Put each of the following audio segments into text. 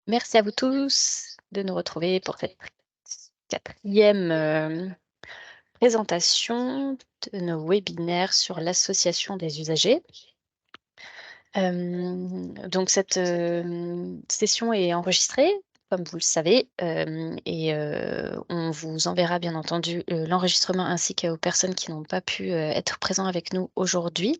Merci à vous tous de nous retrouver pour cette quatrième présentation de nos webinaires sur l'association des usagers. Donc cette session est enregistrée, comme vous le savez, et on vous enverra bien entendu l'enregistrement ainsi qu'aux personnes qui n'ont pas pu être présents avec nous aujourd'hui.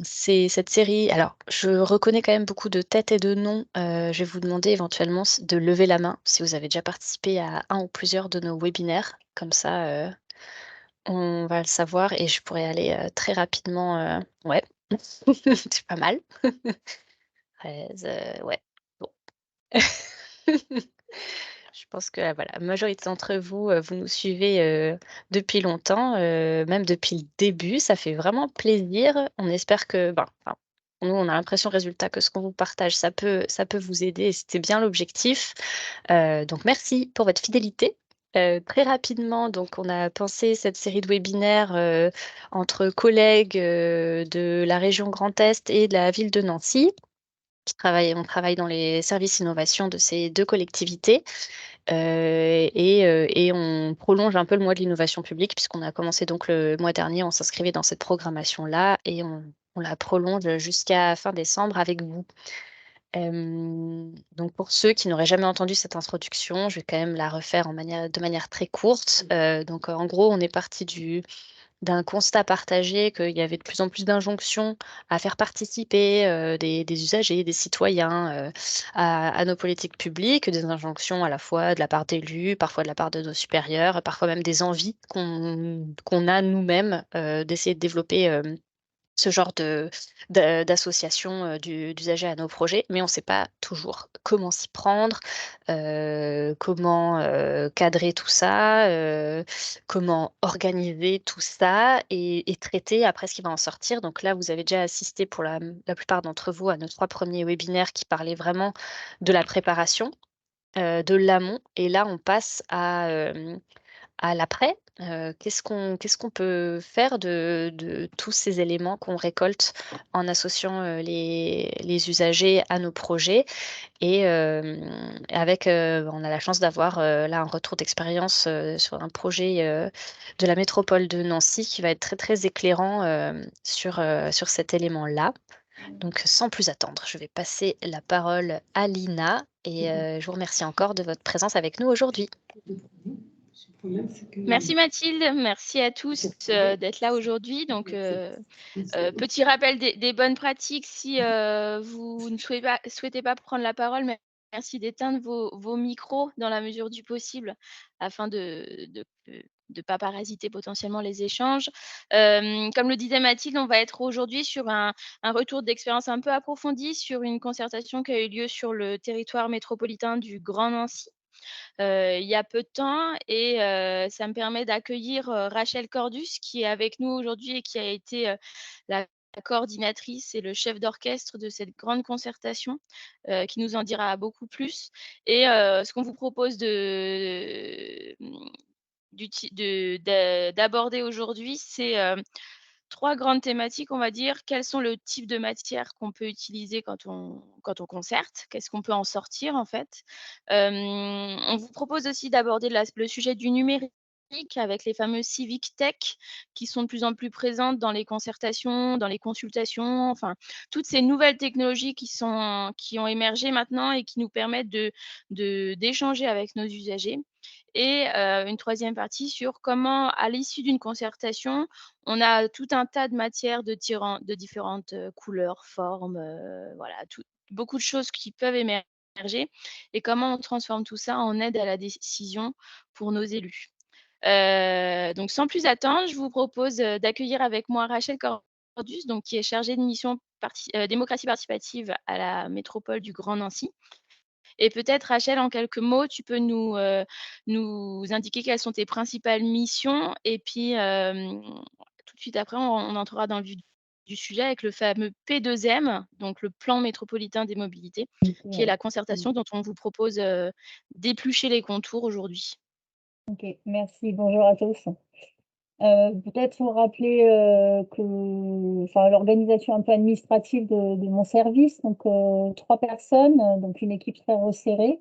C'est cette série, alors je reconnais quand même beaucoup de têtes et de noms, je vais vous demander éventuellement de lever la main si vous avez déjà participé à un ou plusieurs de nos webinaires. Comme ça, on va le savoir et je pourrais aller, très rapidement, ouais, c'est pas mal. 13, ouais, bon. Je pense que, voilà, la majorité d'entre vous, vous nous suivez, depuis longtemps, même depuis le début. Ça fait vraiment plaisir. On espère que, ben, enfin, nous, on a l'impression, résultat, que ce qu'on vous partage, ça peut vous aider et c'était bien l'objectif. Donc merci pour votre fidélité. Très rapidement, donc on a pensé cette série de webinaires, entre collègues, de la région Grand Est et de la ville de Nancy. On travaille dans les services innovation de ces 2 collectivités, et on prolonge un peu le mois de l'innovation publique puisqu'on a commencé donc le mois dernier, on s'inscrivait dans cette programmation-là et on la prolonge jusqu'à fin décembre avec vous. Donc pour ceux qui n'auraient jamais entendu cette introduction, je vais quand même la refaire de manière très courte. Donc, en gros, on est parti du d'un constat partagé qu'il y avait de plus en plus d'injonctions à faire participer, des usagers, des citoyens, à nos politiques publiques, des injonctions à la fois de la part d'élus, parfois de la part de nos supérieurs, parfois même des envies qu'on a nous-mêmes, d'essayer de développer, ce genre d'association, d'usagers à nos projets, mais on ne sait pas toujours comment s'y prendre, comment, cadrer tout ça, comment organiser tout ça et traiter après ce qui va en sortir. Donc là, vous avez déjà assisté pour la plupart d'entre vous à nos 3 premiers webinaires qui parlaient vraiment de la préparation, de l'amont et là on passe à l'après. Qu'est-ce qu'on peut faire de tous ces éléments qu'on récolte en associant, les usagers à nos projets et on a la chance d'avoir, là un retour d'expérience, sur un projet, de la métropole de Nancy qui va être très, très éclairant, sur cet élément-là. Donc sans plus attendre, je vais passer la parole à Lina et je vous remercie encore de votre présence avec nous aujourd'hui. Merci Mathilde, merci à tous, d'être là aujourd'hui. Donc, petit rappel des bonnes pratiques si, vous ne souhaitez pas prendre la parole, merci d'éteindre vos micros dans la mesure du possible afin de pas parasiter potentiellement les échanges. Comme le disait Mathilde, on va être aujourd'hui sur un retour d'expérience un peu approfondi sur une concertation qui a eu lieu sur le territoire métropolitain du Grand Nancy. Il y a peu de temps et ça me permet d'accueillir, Rachel Cordus qui est avec nous aujourd'hui et qui a été, la coordinatrice et le chef d'orchestre de cette grande concertation, qui nous en dira beaucoup plus et ce qu'on vous propose d'aborder aujourd'hui, c'est, 3 grandes thématiques, on va dire. Quels sont le type de matière qu'on peut utiliser quand on concerte? Qu'est-ce qu'on peut en sortir, en fait? On vous propose aussi d'aborder le sujet du numérique avec les fameux civic tech qui sont de plus en plus présentes dans les concertations, dans les consultations, enfin, toutes ces nouvelles technologies qui ont émergé maintenant et qui nous permettent d'échanger avec nos usagers et une troisième partie sur comment, à l'issue d'une concertation, on a tout un tas de matières de différentes, couleurs, formes, voilà, beaucoup de choses qui peuvent émerger et comment on transforme tout ça en aide à la décision pour nos élus. Donc sans plus attendre, je vous propose, d'accueillir avec moi Rachel Cordus, donc qui est chargée de mission démocratie participative à la métropole du Grand Nancy. Et peut-être Rachel, en quelques mots, tu peux nous indiquer quelles sont tes principales missions et puis, tout de suite après, on entrera dans le vif du sujet avec le fameux P2M, donc le plan métropolitain des mobilités, qui est Ouais. la concertation dont on vous propose, d'éplucher les contours aujourd'hui. OK, merci. Bonjour à tous. Peut-être vous rappeler enfin, l'organisation un peu administrative de mon service. Donc, 3 personnes, donc une équipe très resserrée.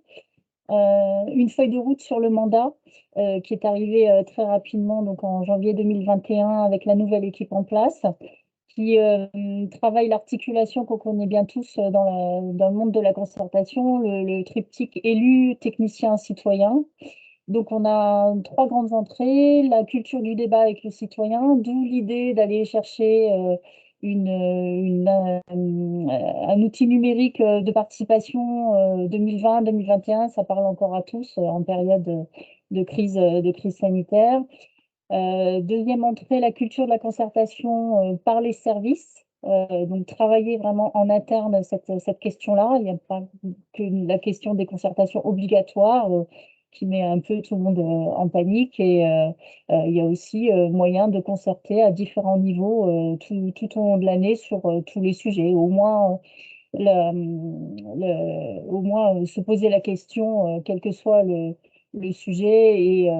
Une feuille de route sur le mandat qui est arrivée très rapidement, donc en janvier 2021, avec la nouvelle équipe en place, qui travaille l'articulation qu'on connaît bien tous dans le monde de la concertation, le triptyque élu, technicien, citoyen. Donc, on a 3 grandes entrées, la culture du débat avec le citoyen, d'où l'idée d'aller chercher un outil numérique de participation 2020-2021. Ça parle encore à tous en période de crise sanitaire. Deuxième entrée, la culture de la concertation par les services. Donc, travailler vraiment en interne cette question-là. Il n'y a pas que la question des concertations obligatoires qui met un peu tout le monde en panique. Et il y a aussi moyen de concerter à différents niveaux tout au long de l'année sur tous les sujets. Au moins se poser la question, quel que soit le sujet, et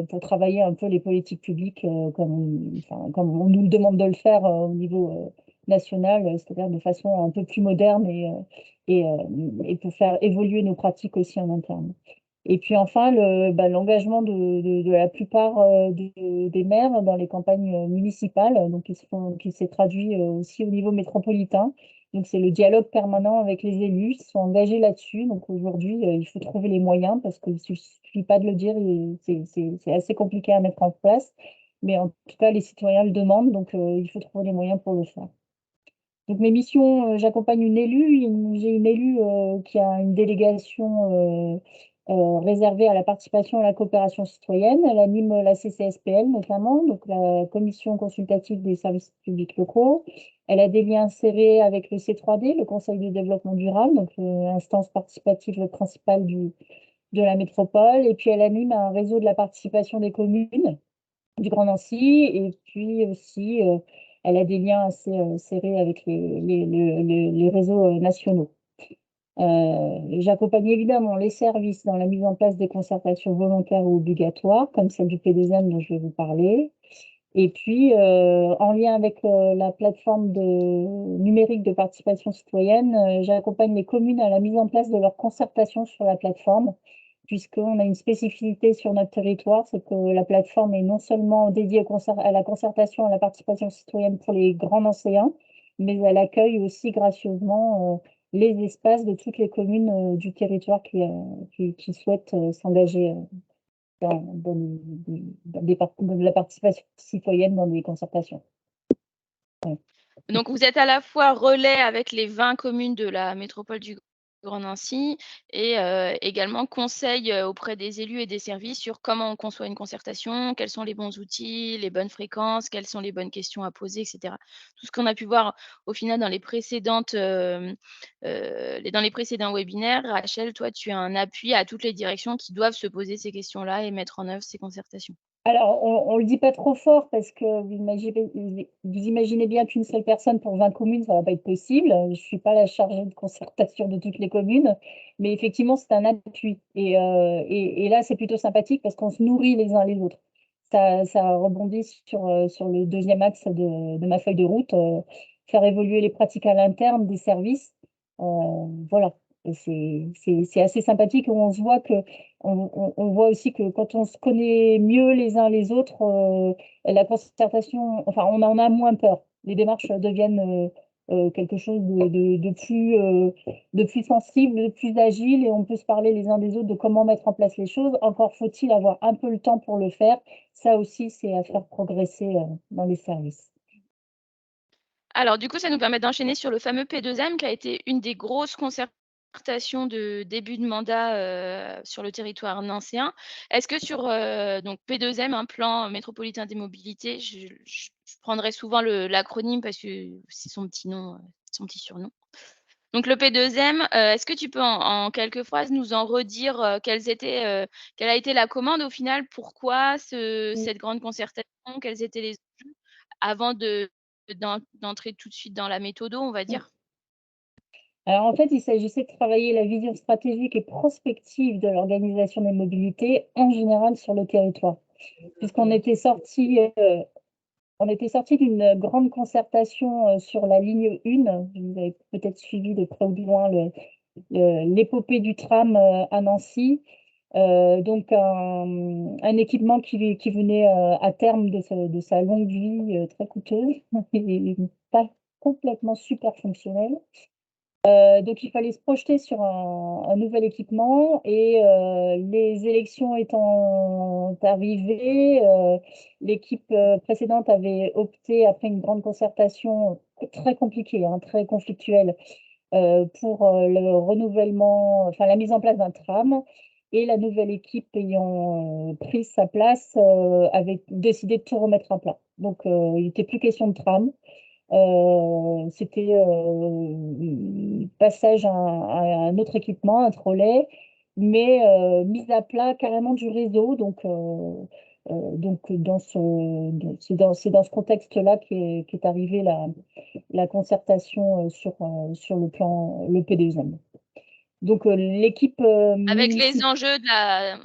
pour travailler un peu les politiques publiques comme on nous le demande de le faire au niveau national, c'est-à-dire de façon un peu plus moderne et, euh, et pour faire évoluer nos pratiques aussi en interne. Et puis enfin, l'engagement de la plupart des maires dans les campagnes municipales, donc qui s'est traduit aussi au niveau métropolitain. Donc, c'est le dialogue permanent avec les élus qui sont engagés là-dessus. Donc, aujourd'hui, il faut trouver les moyens parce qu'il ne suffit pas de le dire, c'est assez compliqué à mettre en place. Mais en tout cas, les citoyens le demandent, donc il faut trouver les moyens pour le faire. Donc, mes missions, j'accompagne une élue. J'ai une élue qui a une délégation réservée à la participation et à la coopération citoyenne. Elle anime la CCSPL notamment, donc la Commission consultative des services publics locaux. Elle a des liens serrés avec le C3D, le Conseil de développement durable, donc l'instance participative principale de la métropole. Et puis, elle anime un réseau de la participation des communes du Grand Nancy, et puis aussi, elle a des liens assez serrés avec les réseaux nationaux. J'accompagne évidemment les services dans la mise en place des concertations volontaires ou obligatoires, comme celle du PDZM dont je vais vous parler. Et puis, en lien avec la plateforme numérique de participation citoyenne, j'accompagne les communes à la mise en place de leur concertation sur la plateforme, puisqu'on a une spécificité sur notre territoire, c'est que la plateforme est non seulement dédiée à la concertation, à la participation citoyenne pour les grands anciens, mais elle accueille aussi gracieusement les espaces de toutes les communes du territoire qui souhaitent s'engager de la participation citoyenne dans des concertations. Ouais. Donc, vous êtes à la fois relais avec les 20 communes de la métropole du Grand Nancy et également conseil auprès des élus et des services sur comment on conçoit une concertation, quels sont les bons outils, les bonnes fréquences, quelles sont les bonnes questions à poser, et cetera. Tout ce qu'on a pu voir au final dans les précédents webinaires. Rachel, toi, tu as un appui à toutes les directions qui doivent se poser ces questions-là et mettre en œuvre ces concertations. Alors, on ne le dit pas trop fort parce que vous imaginez bien qu'une seule personne pour 20 communes, ça ne va pas être possible. Je ne suis pas la chargée de concertation de toutes les communes, mais effectivement, c'est un appui. Et là, c'est plutôt sympathique parce qu'on se nourrit les uns les autres. Ça rebondit sur le deuxième axe de ma feuille de route, faire évoluer les pratiques à l'interne des services. Voilà. Et c'est assez sympathique. On se voit on voit aussi que quand on se connaît mieux les uns les autres, la concertation, enfin, on en a moins peur. Les démarches deviennent quelque chose de plus sensible, de plus agile, et on peut se parler les uns des autres de comment mettre en place les choses. Encore faut-il avoir un peu le temps pour le faire. Ça aussi, c'est à faire progresser dans les services. Alors du coup, ça nous permet d'enchaîner sur le fameux P2M qui a été une des grosses concertations de début de mandat, sur le territoire nancéen. Est-ce que sur, donc P2M, un plan métropolitain des mobilités, je prendrai souvent l'acronyme parce que c'est son petit nom, son petit surnom. Donc le P2M, est-ce que tu peux en quelques phrases nous en redire, quelle a été la commande au final? Pourquoi cette grande concertation? Quels étaient les enjeux? Avant d'entrer tout de suite dans la méthodo, on va dire? Alors en fait, il s'agissait de travailler la vision stratégique et prospective de l'organisation des mobilités en général sur le territoire. puisqu'on était sorti d'une grande concertation sur la ligne 1. Vous avez peut-être suivi de près ou de loin l'épopée du tram à Nancy. Donc un équipement qui venait à terme de sa longue vie très coûteuse et pas complètement super fonctionnel. Donc il fallait se projeter sur un nouvel équipement et les élections étant arrivées, l'équipe précédente avait opté, après une grande concertation très compliquée, hein, très conflictuelle, pour le renouvellement, enfin la mise en place d'un tram. Et la nouvelle équipe ayant pris sa place avait décidé de tout remettre à plat. Donc il n'était plus question de tram. C'était passage à un autre équipement, un trolley, mais mise à plat carrément du réseau. Donc c'est dans ce contexte-là qu'est arrivée la concertation sur le P2M. Donc l'équipe Avec les municipale. enjeux de la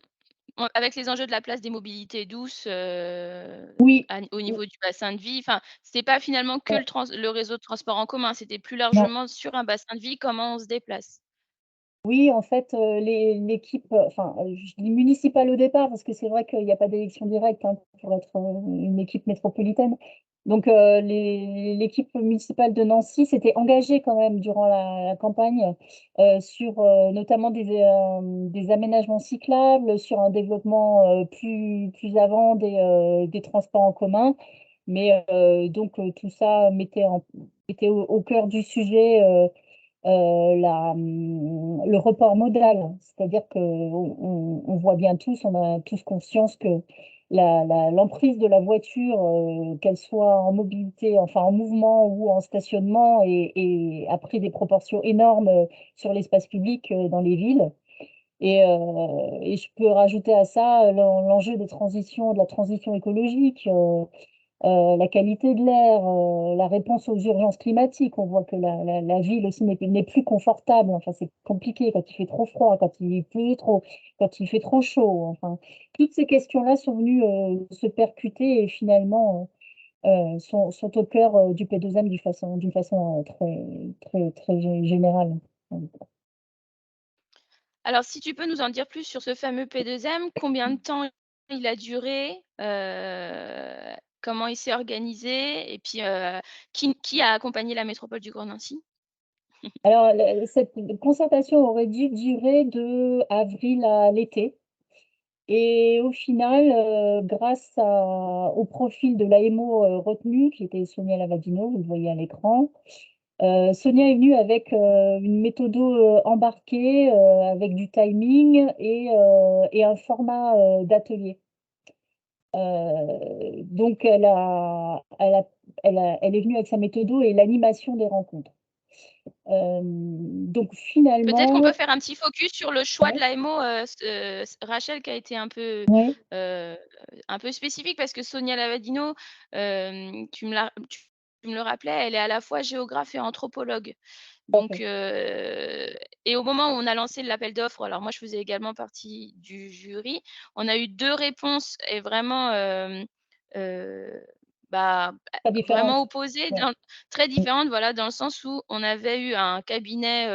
avec les enjeux de la place des mobilités douces, Oui, au niveau du bassin de vie, enfin, c'était pas finalement que ouais, le réseau de transport en commun, c'était plus non. largement sur un bassin de vie, comment on se déplace. Oui, en fait, l'équipe, enfin, je dis municipale au départ, parce que c'est vrai qu'il n'y a pas d'élection directe, hein, pour être une équipe métropolitaine. Donc, l'équipe municipale de Nancy s'était engagée quand même durant la campagne sur notamment des aménagements cyclables, sur un développement plus avant des transports en commun. Mais donc, tout ça était au cœur du sujet. Le report modal, c'est-à-dire qu'on voit bien tous, on a tous conscience que l'emprise de la voiture, qu'elle soit en mobilité, enfin en mouvement ou en stationnement, a pris des proportions énormes sur l'espace public dans les villes. Et je peux rajouter à ça l'enjeu de la transition écologique. La qualité de l'air, la réponse aux urgences climatiques. On voit que la ville aussi n'est plus confortable. Enfin, c'est compliqué quand il fait trop froid, quand il pleut trop, quand il fait trop chaud. Enfin, toutes ces questions-là sont venues se percuter et finalement sont au cœur du P2M d'une façon très générale. Alors si tu peux nous en dire plus sur ce fameux P2M, combien de temps il a duré? Comment il s'est organisé? Et puis, qui a accompagné la métropole du Grand Nancy? Alors, cette concertation aurait dû durer de avril à l'été. Et au final, grâce au profil de l'AMO retenu, qui était Sonia Lavadino, vous le voyez à l'écran, Sonia est venue avec une méthode embarquée, avec du timing et un format d'atelier. Donc, elle est venue avec sa méthode et l'animation des rencontres. Donc, Peut-être qu'on finalement, peut faire un petit focus sur le choix de ouais, l'AMO, Rachel, qui a été ouais, un peu spécifique parce que Sonia Lavadino, tu me le rappelais, elle est à la fois géographe et anthropologue. tout à Donc fait. et au moment où on a lancé l'appel d'offres, alors moi je faisais également partie du jury, on a eu 2 réponses et vraiment, bah, Pas vraiment différente. opposées, Ouais. très Mm. différentes, voilà, dans le sens où on avait eu un cabinet,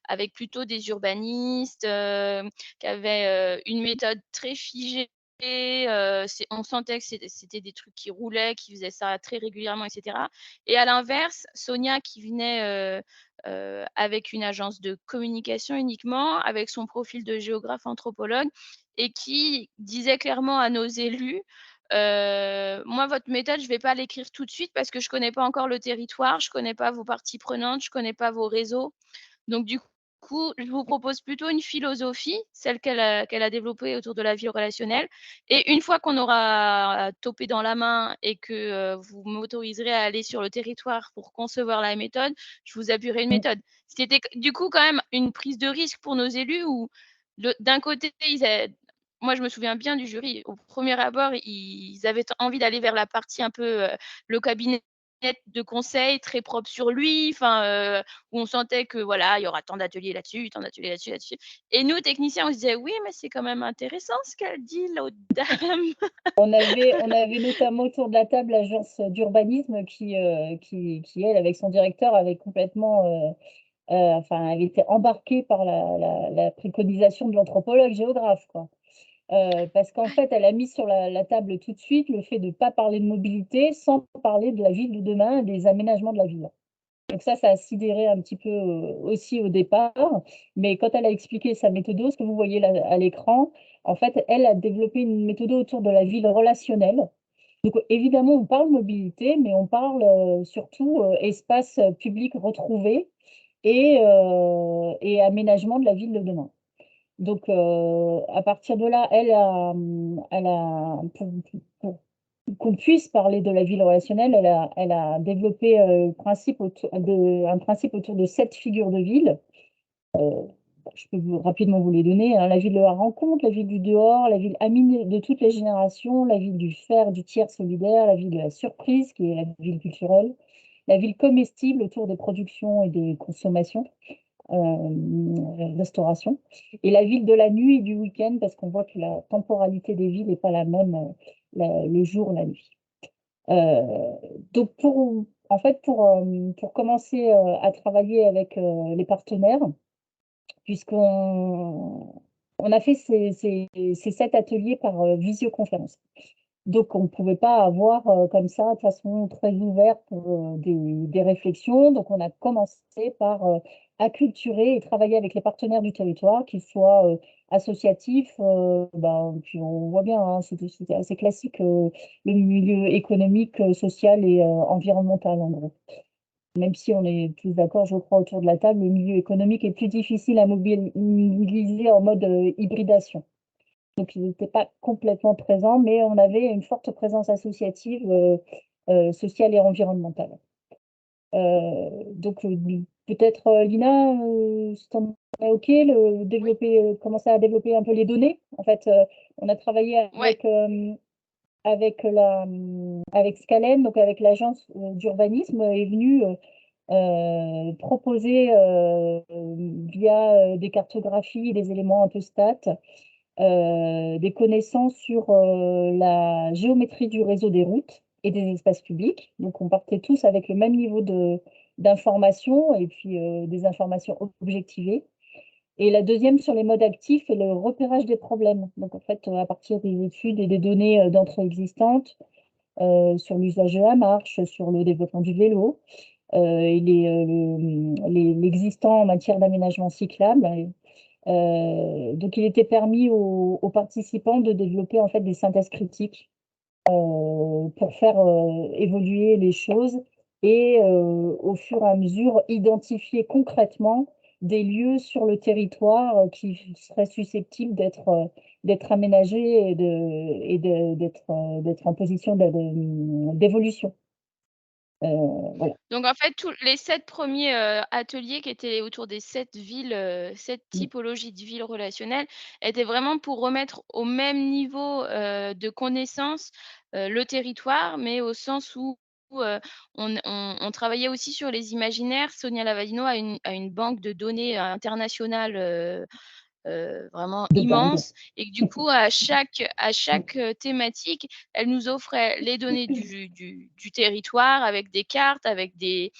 avec plutôt des urbanistes, qui avait, une méthode très figée, on sentait que c'était des trucs qui roulaient, qui faisaient ça très régulièrement et cetera. Et à l'inverse, Sonia qui venait, avec une agence de communication uniquement, avec son profil de géographe anthropologue et qui disait clairement à nos élus: «Moi, votre méthode, je ne vais pas l'écrire tout de suite parce que je ne connais pas encore le territoire, je ne connais pas vos parties prenantes, je ne connais pas vos réseaux. Donc du coup, je vous propose plutôt une philosophie, celle qu'elle a développée autour de la vie relationnelle et une fois qu'on aura topé dans la main et que, vous m'autoriserez à aller sur le territoire pour concevoir la méthode, je vous appuierai une Mm. méthode». C'était du coup quand même une prise de risque pour nos élus où d'un côté, moi je me souviens bien du jury, au premier abord, ils avaient envie d'aller vers la partie un peu, le cabinet de conseils très propre sur lui, où on sentait que voilà, il y aura tant d'ateliers là-dessus, tant d'ateliers là-dessus, là-dessus. Et nous, techniciens, on se disait: «Oui, mais c'est quand même intéressant ce qu'elle dit, l'autre dame». On avait notamment autour de la table l'agence d'urbanisme qui, elle, avec son directeur, avait complètement, avait été embarquée par la préconisation de l'anthropologue géographe, quoi. Parce qu'en fait, elle a mis sur la table tout de suite le fait de ne pas parler de mobilité sans parler de la ville de demain et des aménagements de la ville. Donc ça a sidéré un petit peu, aussi au départ. Mais quand elle a expliqué sa méthode, ce que vous voyez là à l'écran, en fait, elle a développé une méthode autour de la ville relationnelle. Donc évidemment, on parle mobilité, mais on parle, surtout, espace, public retrouvé et aménagement de la ville de demain. Donc, à partir de là, elle a pour qu'on puisse parler de la ville relationnelle, elle a développé, un principe autour de 7 figures de ville. Je peux rapidement vous les donner, hein. La ville de la rencontre, la ville du dehors, la ville amie de toutes les générations, la ville du faire, du tiers solidaire, la ville de la surprise, qui est la ville culturelle, la ville comestible autour des productions et des consommations, restauration, et la ville de la nuit et du week-end, parce qu'on voit que la temporalité des villes n'est pas la même, le jour, la nuit. Donc pour commencer, à travailler avec, les partenaires, puisqu'on a fait ces 7 ateliers par, visioconférence. Donc on ne pouvait pas avoir, comme ça, de façon très ouverte, des réflexions. Donc on a commencé par, acculturer et travailler avec les partenaires du territoire, qu'ils soient, associatifs, puis on voit bien, hein, c'était assez classique, le milieu économique, social et environnemental, en gros. Même si on est tous d'accord, je crois, autour de la table, le milieu économique est plus difficile à mobiliser en mode, hybridation. Donc ils n'étaient pas complètement présents, mais on avait une forte présence associative, sociale et environnementale. Donc peut-être, Lina, si tu en es OK, commencer à développer un peu les données. En fait, on a travaillé Ouais. avec Scalen, donc avec l'agence, d'urbanisme, est venue, proposer, via, des cartographies, des éléments un peu stats, des connaissances sur, la géométrie du réseau des routes et des espaces publics. Donc on partait tous avec le même niveau d'information et puis, des informations objectivées. Et la deuxième sur les modes actifs et le repérage des problèmes. Donc en fait, à partir des études et des données, d'entrée existantes, sur l'usage de la marche, sur le développement du vélo, et l'existant en matière d'aménagement cyclable. Donc il était permis aux participants de développer en fait des synthèses critiques, pour faire, évoluer les choses et, au fur et à mesure, identifier concrètement des lieux sur le territoire, qui seraient susceptibles d'être aménagés d'être en position d'évolution. Voilà. Donc en fait, tous les 7 premiers ateliers qui étaient autour des 7 villes, 7 Mmh. typologies de villes relationnelles étaient vraiment pour remettre au même niveau, de connaissance, le territoire, mais au sens où, on travaillait aussi sur les imaginaires. Sonia Lavadino a une banque de données internationale, vraiment De dingue. immense, et que du coup à chaque thématique, elle nous offrait les données du territoire avec des cartes, avec des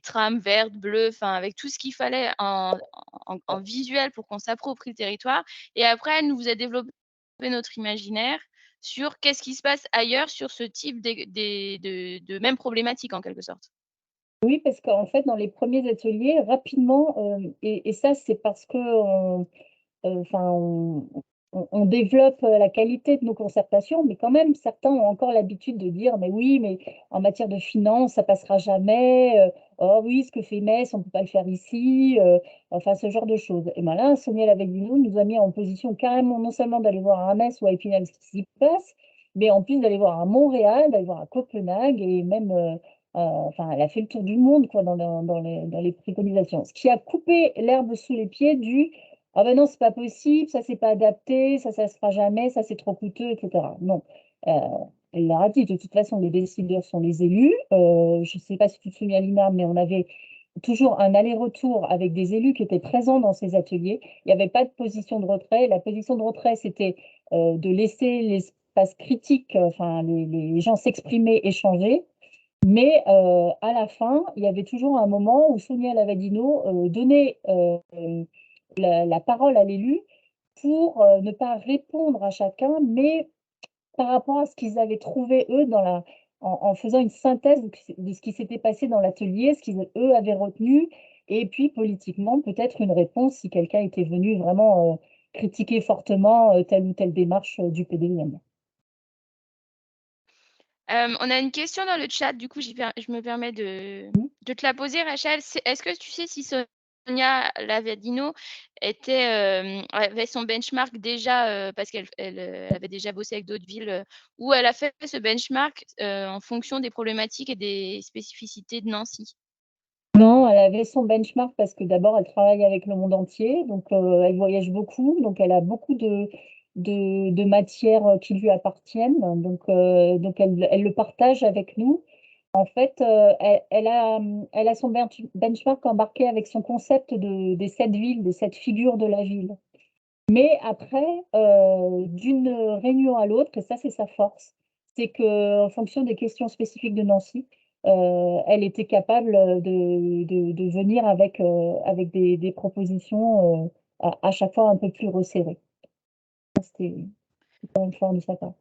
trames vertes, bleues, avec tout ce qu'il fallait en visuel pour qu'on s'approprie le territoire, et après elle nous faisait développer notre imaginaire sur qu'est-ce qui se passe ailleurs sur ce type de mêmes problématiques en quelque sorte. Oui, parce qu'en fait, dans les premiers ateliers, rapidement, et ça, c'est parce qu'on enfin, on développe, la qualité de nos concertations, mais quand même, certains ont encore l'habitude de dire: «Mais oui, mais en matière de finances, ça passera jamais, oh oui, ce que fait Metz, on ne peut pas le faire ici», enfin, ce genre de choses. Et ben là, Sonia Lavegno nous a mis en position carrément, non seulement d'aller voir à Metz ou à Épinal ce qui s'y passe, mais en plus d'aller voir à Montréal, d'aller voir à Copenhague et même, enfin, elle a fait le tour du monde, quoi, dans les préconisations. Ce qui a coupé l'herbe sous les pieds du: «Ah ben non, c'est pas possible, ça c'est pas adapté, ça se fera jamais, ça c'est trop coûteux» et cetera. Non, heu, elle leur a dit, de toute façon, les décideurs sont les élus. Je ne sais pas si tu te souviens, Lina, mais on avait toujours un aller-retour avec des élus qui étaient présents dans ces ateliers. Il n'y avait pas de position de retrait. La position de retrait, c'était de laisser l'espace critique, enfin, les gens s'exprimer, échanger. Mais à la fin, il y avait toujours un moment où Sonia Lavadino donnait la parole à l'élu pour ne pas répondre à chacun, mais par rapport à ce qu'ils avaient trouvé, eux, en faisant une synthèse de ce qui s'était passé dans l'atelier, ce qu'ils, eux, avaient retenu, et puis politiquement, peut-être une réponse si quelqu'un était venu vraiment critiquer fortement telle ou telle démarche du PDIM. On a une question dans le chat, du coup, je me permets de te la poser, Rachel. Est-ce que tu sais si Sonia Lavadino avait son benchmark déjà, parce qu'elle avait déjà bossé avec d'autres villes, où elle a fait ce benchmark en fonction des problématiques et des spécificités de Nancy? Non, elle avait son benchmark parce que d'abord, elle travaille avec le monde entier, donc elle voyage beaucoup, donc elle a beaucoup de matières qui lui appartiennent, donc elle le partage avec nous. En fait, elle a son benchmark embarqué avec son concept des 7 villes, des 7 figures de la ville. Mais après, d'une réunion à l'autre, et ça c'est sa force, c'est qu'en fonction des questions spécifiques de Nancy, elle était capable de venir avec des propositions à chaque fois un peu plus resserrées. C'était quand même fort de sa part.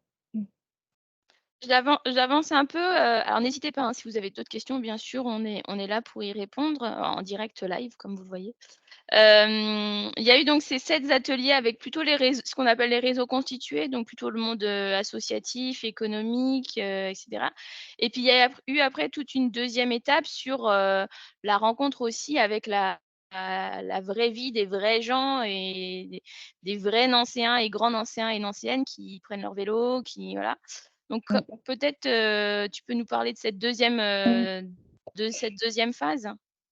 J'avance un peu, alors n'hésitez pas, hein, si vous avez d'autres questions, bien sûr, on est là pour y répondre, en direct live, comme vous le voyez. Il y a eu donc ces 7 ateliers avec plutôt ce qu'on appelle les réseaux constitués, donc plutôt le monde associatif, économique, etc. Et puis il y a eu après toute une deuxième étape sur la rencontre aussi avec la vraie vie des vrais gens et des vrais Nancéens et grands Nancéens et Nancéennes qui prennent leur vélo, qui voilà. Donc peut-être tu peux nous parler de cette deuxième phase?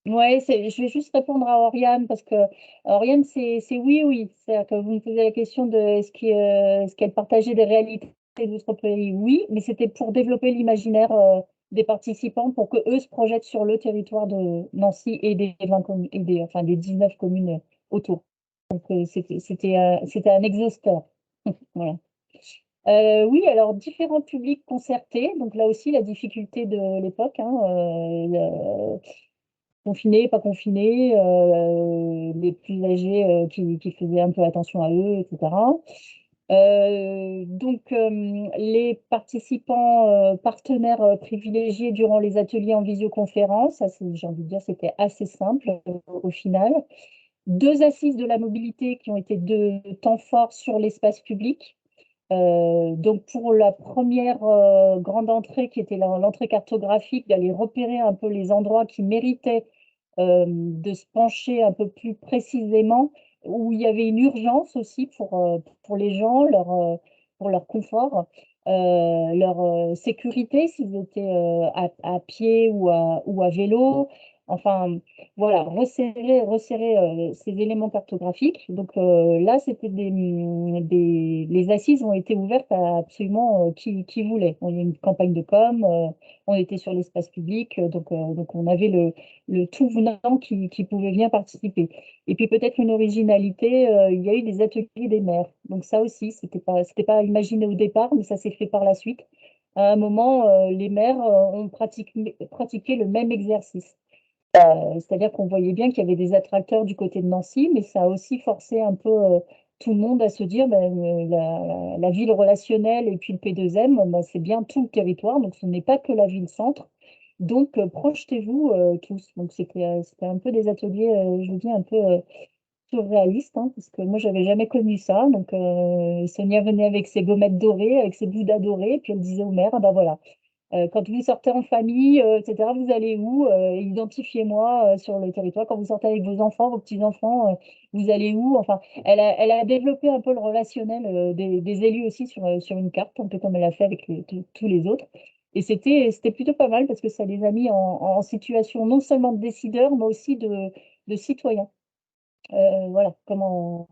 Oui, je vais juste répondre à Oriane parce que Oriane, c'est oui, oui. C'est-à-dire que vous me posez la question de est-ce qu'elle partageait des réalités d'autres pays? Oui, mais c'était pour développer l'imaginaire des participants pour que eux se projettent sur le territoire de Nancy et des 20 et enfin, des 19 communes autour. Donc c'était un exhausteur. Voilà. Oui, alors différents publics concertés. Donc là aussi, la difficulté de l'époque, hein, confinés, pas confinés, les plus âgés qui faisaient un peu attention à eux, etc. Les participants partenaires privilégiés durant les ateliers en visioconférence, ça, j'ai envie de dire, c'était assez simple au final. 2 assises de la mobilité qui ont été 2 temps forts sur l'espace public. Donc pour la première grande entrée qui était l'entrée cartographique, d'aller repérer un peu les endroits qui méritaient de se pencher un peu plus précisément, où il y avait une urgence aussi pour les gens, pour leur confort, leur sécurité, s'ils étaient à pied ou à vélo. Enfin, voilà, resserrer ces éléments cartographiques. Donc là, c'était les assises ont été ouvertes à absolument qui voulait. Il y a une campagne de com, on était sur l'espace public, donc on avait le tout venant qui pouvait bien participer. Et puis peut-être une originalité, il y a eu des ateliers des maires. Donc ça aussi, c'était pas imaginé au départ, mais ça s'est fait par la suite. À un moment, les maires ont pratiqué le même exercice. C'est-à-dire qu'on voyait bien qu'il y avait des attracteurs du côté de Nancy, mais ça a aussi forcé un peu tout le monde à se dire ben, la ville relationnelle et puis le P2M, ben, c'est bien tout le territoire, donc ce n'est pas que la ville-centre. Donc projetez-vous tous. Donc c'était un peu des ateliers, je vous dis, un peu surréalistes, hein, parce que moi, j'avais jamais connu ça. Donc Sonia venait avec ses gommettes dorées, avec ses bouddhas dorés, et puis elle disait au maire, ah ben voilà. Quand vous sortez en famille, etc., vous allez où? Identifiez-moi sur le territoire. Quand vous sortez avec vos enfants, vos petits-enfants, vous allez où? Enfin, elle a développé un peu le relationnel des élus aussi sur une carte, un peu comme elle a fait avec tous les autres. Et c'était plutôt pas mal parce que ça les a mis en situation non seulement de décideurs, mais aussi de citoyens. Voilà, comment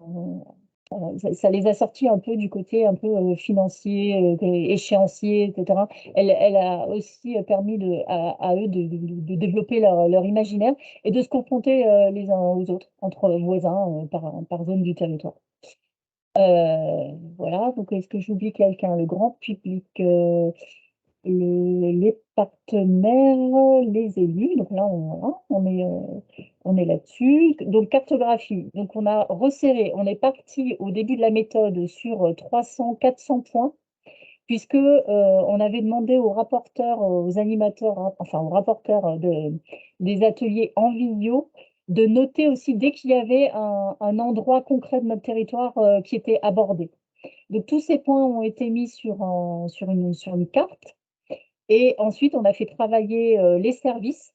Ça les a sortis un peu du côté un peu financier, échéancier, etc. Elle a aussi permis à eux de développer leur imaginaire et de se confronter les uns aux autres, entre voisins, par zone du territoire. Voilà, donc est-ce que j'oublie quelqu'un? Le grand public, les partenaires, les élus. Donc là, voilà, on est là-dessus. Donc cartographie. Donc on a resserré. On est parti au début de la méthode sur 300, 400 points, puisque on avait demandé aux rapporteurs, aux animateurs, hein, enfin aux rapporteurs des ateliers en vidéo, de noter aussi dès qu'il y avait un endroit concret de notre territoire qui était abordé. Donc tous ces points ont été mis sur une carte. Et ensuite, on a fait travailler les services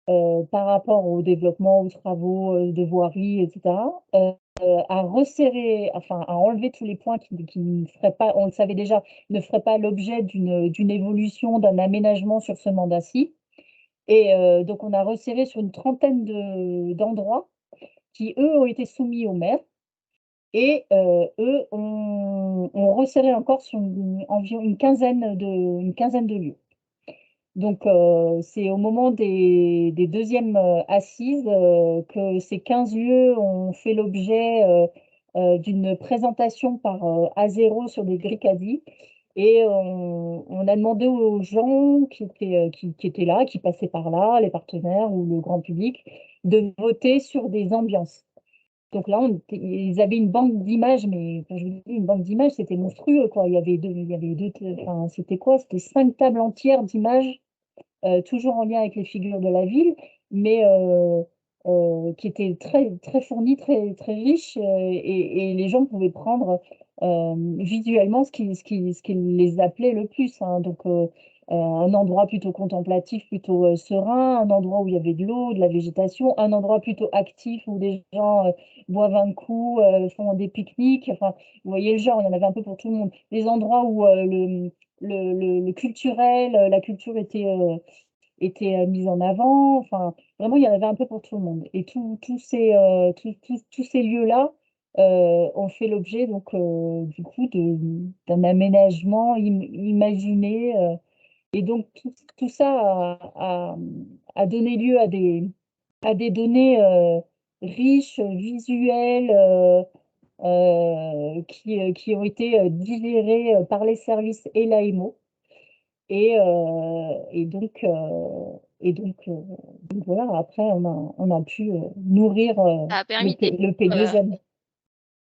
par rapport au développement, aux travaux de voirie, etc., à resserrer, enfin à enlever tous les points qui ne feraient pas, on le savait déjà, ne feraient pas l'objet d'une évolution, d'un aménagement sur ce mandat-ci. Et donc, on a resserré sur une trentaine d'endroits qui, eux, ont été soumis au maire. Et eux ont resserré encore sur environ une quinzaine de lieux. Donc, c'est au moment des deuxièmes assises que ces 15 lieux ont fait l'objet d'une présentation par A0 sur des grilles caddies. Et on a demandé aux gens qui étaient là, qui passaient par là, les partenaires ou le grand public, de voter sur des ambiances. Donc là, ils avaient une banque d'images, mais quand je vous dis une banque d'images, c'était monstrueux, quoi. Il y avait deux, enfin, c'était quoi? C'était 5 tables entières d'images toujours en lien avec les figures de la ville, mais qui étaient très, très fournis, très, très riches, et les gens pouvaient prendre visuellement ce qui les appelait le plus, hein. Donc, un endroit plutôt contemplatif, plutôt serein, un endroit où il y avait de l'eau, de la végétation, un endroit plutôt actif où des gens boivent un coup, font des pique-niques. Enfin, vous voyez le genre, il y en avait un peu pour tout le monde. Des endroits où le culturel, la culture était mise en avant. Enfin, vraiment, il y en avait un peu pour tout le monde. Et tous ces lieux-là ont fait l'objet, donc, du coup, d'un aménagement imaginé. Et donc, tout ça a donné lieu à des données riches, visuelles, qui ont été digérées par les services et l'AMO. Et donc voilà, après, on a pu nourrir Ça a permis le d'étendre, P2M.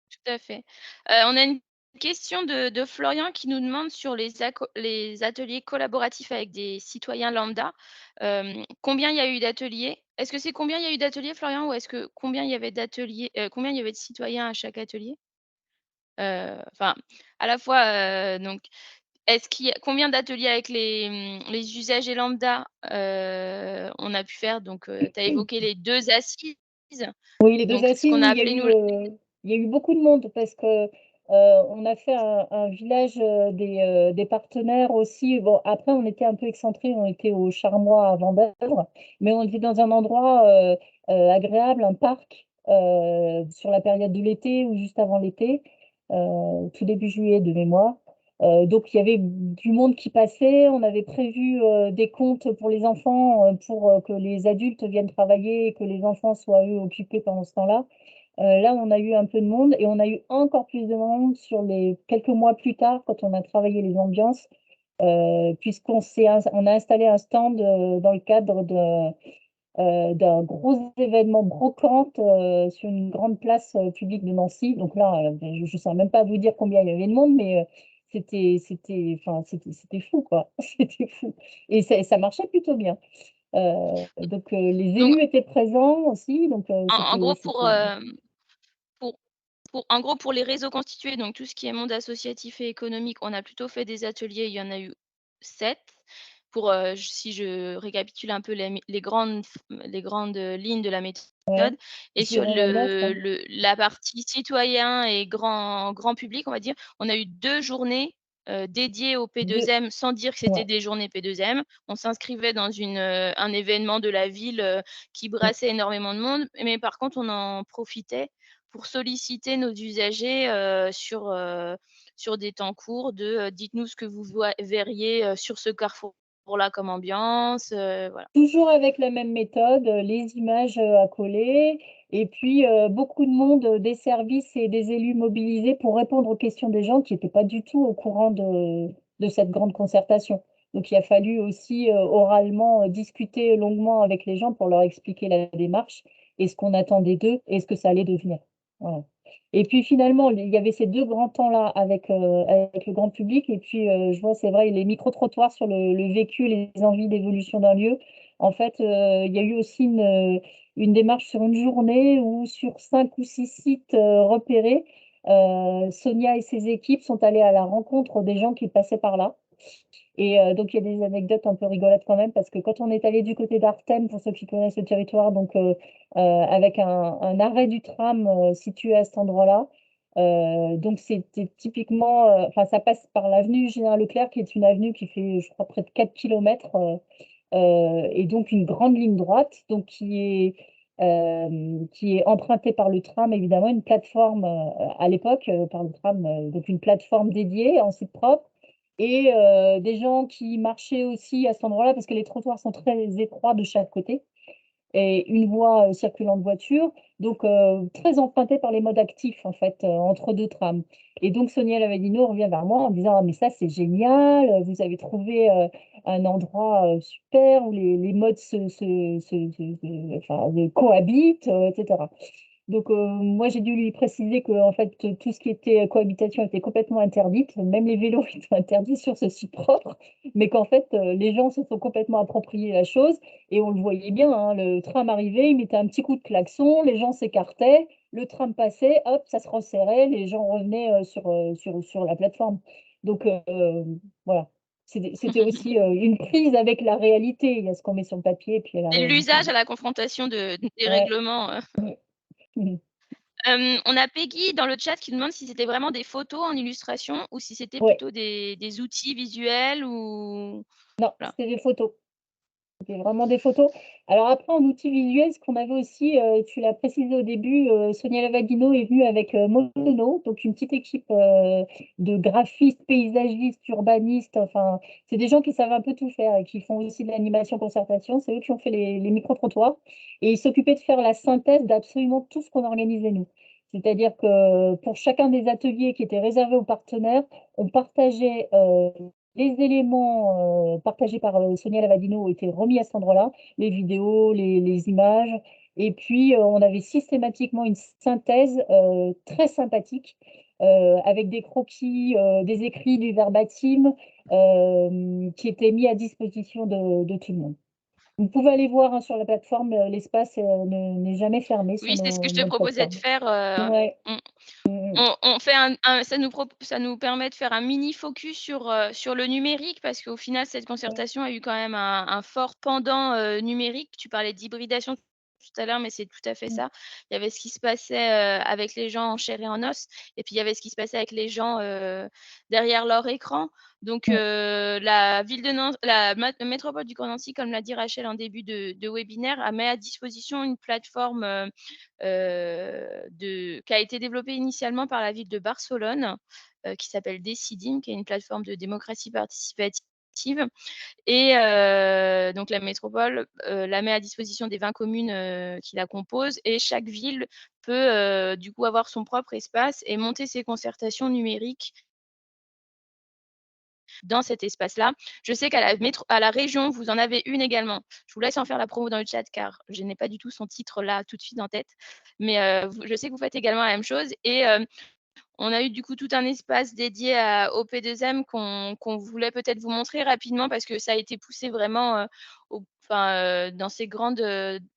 tout à fait. On a une question de Florian qui nous demande sur les ateliers collaboratifs avec des citoyens lambda, combien il y a eu d'ateliers? Est-ce que c'est combien il y a eu d'ateliers, Florian? Ou est-ce que combien il y avait d'ateliers, combien il y avait de citoyens à chaque atelier? Enfin, à la fois, donc, est-ce qu'il y a combien d'ateliers avec les usagers lambda, on a pu faire? Donc, tu as évoqué les 2 assises, Oui, les 2 donc ce assises qu'on où a appelé nous il y a eu beaucoup de monde parce que on a fait un village des partenaires aussi. Bon, après, on était un peu excentré, on était au Charmois à Vendeuvre, mais on était dans un endroit agréable, un parc sur la période de l'été ou juste avant l'été, tout début juillet de mémoire. Donc, il y avait du monde qui passait. On avait prévu des comptes pour les enfants, pour que les adultes viennent travailler et que les enfants soient, eux, occupés pendant ce temps-là. Là, on a eu un peu de monde et on a eu encore plus de monde sur les quelques mois plus tard, quand on a travaillé les ambiances, on a installé un stand dans le cadre d'un gros événement brocante sur une grande place publique de Nancy. Donc là, je ne sais même pas vous dire combien il y avait de monde, mais enfin, c'était fou, quoi. C'était fou. Et ça marchait plutôt bien. Donc, les donc élus étaient présents aussi. Donc, en gros c'était. pour en gros, pour les réseaux constitués, donc tout ce qui est monde associatif et économique, on a plutôt fait des ateliers, il y en a eu 7 pour, si je récapitule un peu les grandes lignes de la Ouais, méthode. Et je sur dirais 9, hein. la partie citoyen et grand public, on va dire, on a eu 2 journées, dédiées au Deux, P2M sans dire que c'était ouais. des journées P2M. On s'inscrivait dans un événement de la ville, qui brassait énormément de monde, mais par contre, on en profitait pour solliciter nos usagers, sur des temps courts de, «Dites-nous ce que vous verriez, sur ce carrefour-là comme ambiance», voilà. Toujours avec la même méthode, les images, à coller et puis, beaucoup de monde, des services et des élus mobilisés pour répondre aux questions des gens qui étaient pas du tout au courant de cette grande concertation. Donc il a fallu aussi, oralement, discuter longuement avec les gens pour leur expliquer la démarche et ce qu'on attendait d'eux et ce que ça allait devenir. Voilà. Et puis finalement, il y avait ces 2 grands temps-là avec le grand public et puis, je vois, c'est vrai, les micro-trottoirs sur le vécu, les envies d'évolution d'un lieu. En fait, il y a eu aussi une démarche sur une journée où sur 5 ou 6 sites, repérés, Sonia et ses équipes sont allées à la rencontre des gens qui passaient par là et donc il y a des anecdotes un peu rigolotes quand même parce que quand on est allé du côté d'Artem, pour ceux qui connaissent le territoire, donc avec un arrêt du tram, situé à cet endroit-là, donc c'était typiquement, enfin ça passe par l'avenue Général Leclerc qui est une avenue qui fait, je crois, près de 4 kilomètres, et donc une grande ligne droite, donc qui est empruntée par le tram évidemment, une plateforme, à l'époque, par le tram, donc une plateforme dédiée en site propre et des gens qui marchaient aussi à cet endroit-là parce que les trottoirs sont très étroits de chaque côté et une voie, circulant de voitures, donc très empruntée par les modes actifs, en fait, entre 2 trams et donc Sonia Lavadino revient vers moi en disant: «Ah mais ça, c'est génial, vous avez trouvé, un endroit, super où les modes enfin, cohabitent, et cetera». Donc, moi, j'ai dû lui préciser que en fait, tout ce qui était cohabitation était complètement interdite, même les vélos étaient interdits sur ce site propre, mais qu'en fait, les gens se sont complètement approprié la chose et on le voyait bien, hein, le tram arrivait, il mettait un petit coup de klaxon, les gens s'écartaient, le tram passait, hop, ça se resserrait, les gens revenaient, sur la plateforme. Donc, voilà. C'était aussi, une prise avec la réalité. Il y a ce qu'on met sur le papier et puis il y a la Et réalité. l'usage à la confrontation des Ouais. règlements. Mmh. Mmh. On a Peggy dans le chat qui nous demande si c'était vraiment des photos en illustration ou si c'était Ouais. plutôt des outils visuels ou Non, voilà. c'était des photos. C'était vraiment des photos. Alors après, en outil visuel, ce qu'on avait aussi, tu l'as précisé au début, Sonia Lavagino est venue avec, Monono, donc une petite équipe, de graphistes, paysagistes, urbanistes, enfin, c'est des gens qui savent un peu tout faire et qui font aussi de l'animation concertation. C'est eux qui ont fait les micro-trottoirs et ils s'occupaient de faire la synthèse d'absolument tout ce qu'on organisait nous. C'est-à-dire que pour chacun des ateliers qui étaient réservés aux partenaires, on partageait, les éléments, partagés par, Sonia Lavadino étaient remis à cet endroit-là, les vidéos, les images et puis, on avait systématiquement une synthèse, très sympathique, avec des croquis, des écrits, du verbatim, qui étaient mis à disposition de tout le monde. Vous pouvez aller voir, hein, sur la plateforme, l'espace, n'est jamais fermé sur Oui, c'est ce que je te notre proposais de plateforme. faire, Ouais. on Mmh mh. on fait un ça nous permet de faire un mini focus sur le numérique parce qu'au final, cette Ouais. concertation a eu quand même un fort pendant, numérique. Tu parlais d'hybridation tout à l'heure, mais c'est tout à fait Mmh. ça. Il y avait ce qui se passait, avec les gens en chair et en os et puis il y avait ce qui se passait avec les gens, derrière leur écran. Donc Mmh. la ville de Nantes la métropole du Grand Nancy, comme l'a dit Rachel en début de webinaire, a mis à disposition une plateforme, qui a été développée initialement par la ville de Barcelone, qui s'appelle Decidim, qui est une plateforme de démocratie participative et donc la métropole, la met à disposition des 20 communes, qui la composent et chaque ville peut, du coup avoir son propre espace et monter ses concertations numériques dans cet espace-là. Je sais qu'à à la région, vous en avez une également. Je vous laisse en faire la promo dans le chat car je n'ai pas du tout son titre là tout de suite en tête. Mais je sais que vous faites également la même chose et on a eu du coup tout un espace dédié au P2M qu'on voulait peut-être vous montrer rapidement parce que ça a été poussé vraiment, dans ses grandes,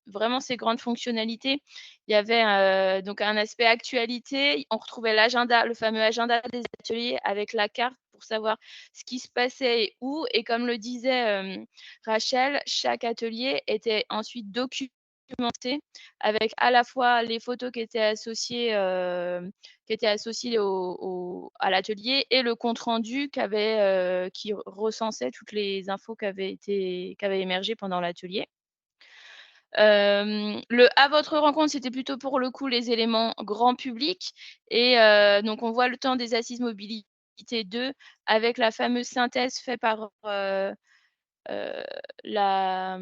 vraiment ses grandes fonctionnalités. Il y avait, donc un aspect actualité, on retrouvait l'agenda, le fameux agenda des ateliers avec la carte pour savoir ce qui se passait et où et comme le disait, Rachel, chaque atelier était ensuite documenté avec à la fois les photos qui étaient associées à l'atelier et le compte rendu qui recensait toutes les infos qui avaient émergé pendant l'atelier. Le « à votre rencontre », c'était plutôt pour le coup les éléments grand public et donc on voit le temps des assises mobilité 2 avec la fameuse synthèse faite par, heu, la,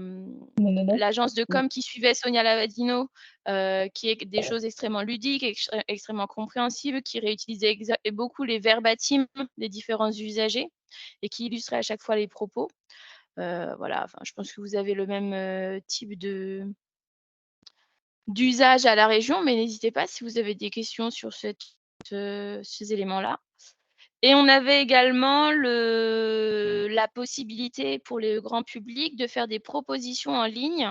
l'agence de com qui suivait Sonia Lavadino, qui est des choses extrêmement ludiques, extrêmement compréhensibles, qui réutilisait beaucoup les verbatims des différents usagers et qui illustrait à chaque fois les propos. Voilà, enfin, je pense que vous avez le même, type d'usage à la région, mais n'hésitez pas si vous avez des questions sur ces éléments-là. Et on avait également la possibilité pour le grand public de faire des propositions en ligne.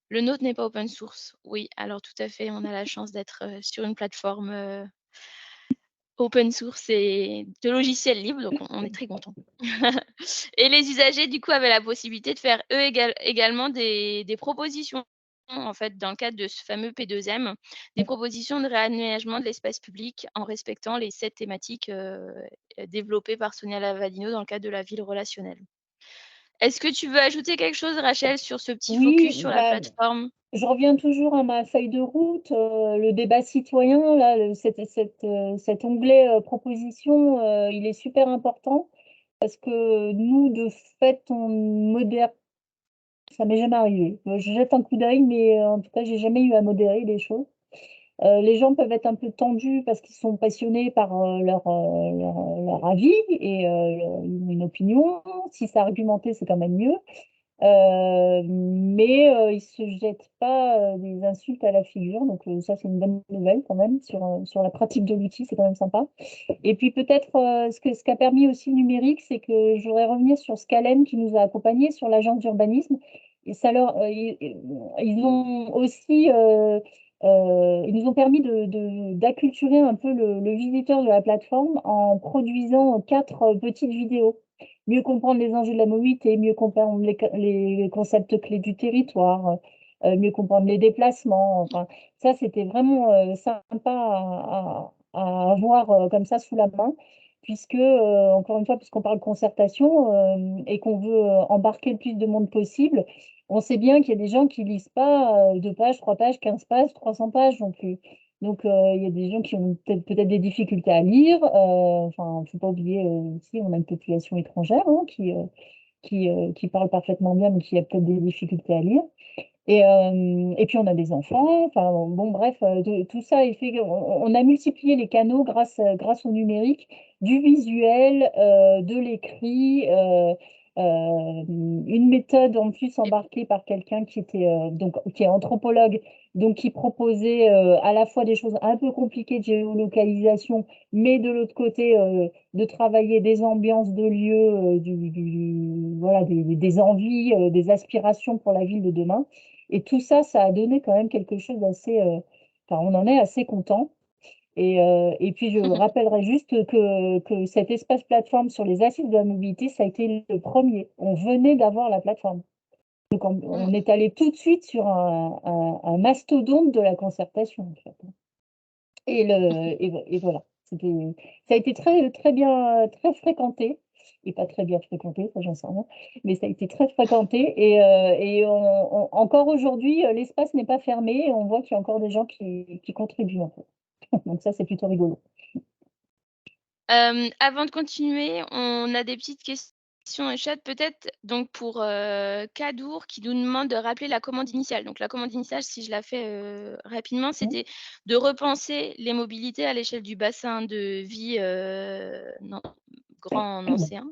Le nôtre n'est pas open source. Oui, alors tout à fait, on a la chance d'être, sur une plateforme, open source et de logiciels libres, donc on est très contents. Et les usagers, du coup, avaient la possibilité de faire eux également des propositions, en fait, dans le cadre de ce fameux P2M, des propositions de réaménagement de l'espace public en respectant les 7 thématiques, développées par Sonia Lavadino dans le cadre de la ville relationnelle. Est-ce que tu veux ajouter quelque chose, Rachel, sur ce petit Oui, focus sur la plateforme? je reviens toujours à ma feuille de route, le débat citoyen, là, cet onglet proposition, il est super important parce que nous, de fait, on modère. Ça m'est jamais arrivé. Je jette un coup d'œil, mais en tout cas, j'ai jamais eu à modérer les choses. Les gens peuvent être un peu tendus parce qu'ils sont passionnés par leur avis et ils ont une opinion. Si c'est argumenté, c'est quand même mieux. Mais ils ne se jettent pas des insultes à la figure. Donc ça, c'est une bonne nouvelle quand même sur la pratique de l'outil. C'est quand même sympa. Et puis peut-être ce qu'a permis aussi le numérique, c'est que je voudrais revenir sur Scalem qui nous a accompagnés sur l'agence d'urbanisme. Et ça ils ont aussi ils nous ont permis d'acculturer un peu le visiteur de la plateforme en produisant 4 petites vidéos. Mieux comprendre les enjeux de la mobilité, mieux comprendre les concepts clés du territoire, mieux comprendre les déplacements. Enfin, ça, c'était vraiment sympa à avoir comme ça sous la main, puisque, encore une fois, puisqu'on parle concertation et qu'on veut embarquer le plus de monde possible, on sait bien qu'il y a des gens qui lisent pas 2 pages, 3 pages, 15 pages, 300 pages non plus. Donc, il y a des gens qui ont peut-être des difficultés à lire. Enfin, il ne faut pas oublier aussi, on a une population étrangère hein, qui parle parfaitement bien, mais qui a peut-être des difficultés à lire. Et puis, on a des enfants. Enfin, bon, bref, tout ça est fait. On a multiplié les canaux grâce au numérique, du visuel, de l'écrit, une méthode en plus embarquée par quelqu'un qui est anthropologue, donc qui proposait à la fois des choses un peu compliquées de géolocalisation, mais de l'autre côté, de travailler des ambiances de lieux, voilà, des envies, des aspirations pour la ville de demain. Et tout ça, ça a donné quand même quelque chose d'assez. Enfin, on en est assez content. Et puis, je rappellerai juste que cet espace plateforme sur les assises de la mobilité, ça a été le premier. On venait d'avoir la plateforme. Donc, on est allé tout de suite sur un mastodonte de la concertation, en fait. Et voilà. Ça a été très, très bien, très fréquenté. Et pas très bien fréquenté, ça j'en sais rien, mais ça a été très fréquenté. Et encore aujourd'hui, l'espace n'est pas fermé. Et on voit qu'il y a encore des gens qui contribuent en fait. Donc ça, c'est plutôt rigolo. Avant de continuer, on a des petites questions dans le chat, peut-être donc pour, Kadour qui nous demande de rappeler la commande initiale. Donc la commande initiale, si je la fais, rapidement, c'était de repenser les mobilités à l'échelle du bassin de vie, Grand Nancéen,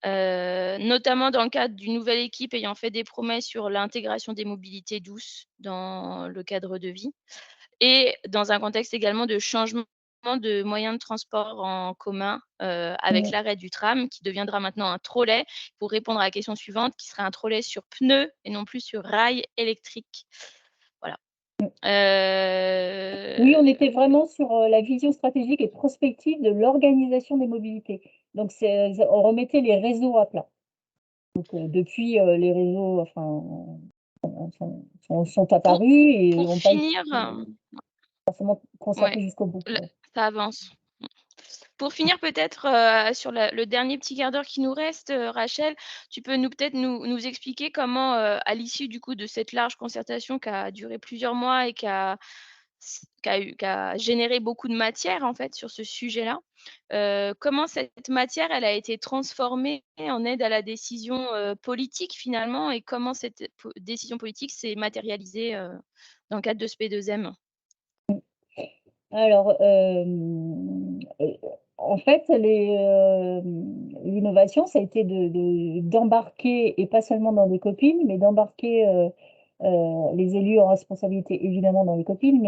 notamment dans le cadre d'une nouvelle équipe ayant fait des promesses sur l'intégration des mobilités douces dans le cadre de vie. Et dans un contexte également de changement de moyens de transport en commun, avec l'arrêt du tram qui deviendra maintenant un trolley, pour répondre à la question suivante qui sera un trolley sur pneus et non plus sur rails électriques. Voilà. Oui, on était vraiment sur la vision stratégique et prospective de l'organisation des mobilités. Donc, on remettait les réseaux à plat. Donc, depuis, les réseaux enfin, sont apparus et Pour n'ont pas été finir, forcément concertés ouais, jusqu'au bout. ça avance. Pour finir peut-être, sur le dernier petit quart d'heure qui nous reste, Rachel, tu peux peut-être nous expliquer comment, à l'issue du coup de cette large concertation qui a duré plusieurs mois et qui a généré beaucoup de matière en fait sur ce sujet-là, comment cette matière, elle a été transformée en aide à la décision, politique finalement et comment cette décision politique s'est matérialisée, dans le cadre de ce P2M? Alors, en fait, l'innovation, ça a été d'embarquer, et pas seulement dans des copines, mais d'embarquer les élus en responsabilité, évidemment, dans les copines,